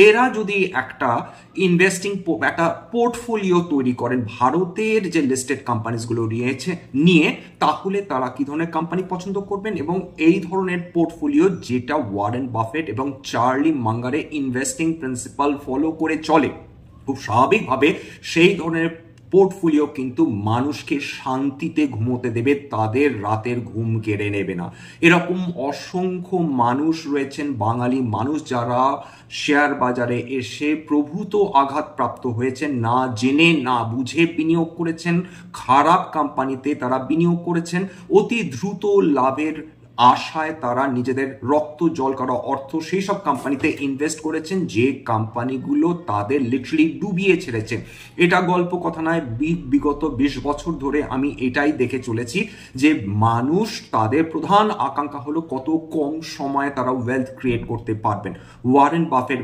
এরা যদি একটা একটা পোর্টফোলিও তৈরি করেন ভারতের যে লিস্টেড কোম্পানিজগুলো নিয়ে, তাহলে তারা কি ধরনের কোম্পানি পছন্দ করবেন, এবং এই ধরনের পোর্টফোলিও যেটা ওয়ারেন বাফেট এবং চার্লি মাঙ্গারে ইনভেস্টিং প্রিন্সিপাল ফলো করে চলে, খুব স্বাভাবিকভাবে সেই ধরনের পোর্টফোলিও কিন্তু মানুষকে শান্তিতে ঘুমোতে দেবে, তাদের রাতের ঘুম কেড়ে নেবে না। এরকম অসংখ্য মানুষ রয়েছেন, বাঙালি মানুষ, যারা শেয়ার বাজারে এসে প্রভূত আঘাতপ্রাপ্ত হয়েছেন, না জেনে না বুঝে বিনিয়োগ করেছেন, খারাপ কোম্পানিতে তারা বিনিয়োগ করেছেন, অতি দ্রুত লাভের আশায় তারা নিজেদের রক্ত জল করা অর্থ সেই সব কোম্পানিতে ইনভেস্ট করেছেন যে কোম্পানিগুলো তাদের লিটারালি ডুবিয়ে ছেড়েছে। এটা গল্প কথা নয়, বিগত 20 বছর ধরে আমি এটাই দেখে চলেছি যে মানুষ তাদের প্রধান আকাঙ্ক্ষা হলো কত কম সময়ে তারা ওয়েলথ ক্রিয়েট করতে পারবেন। ওয়ারেন বাফেট এবং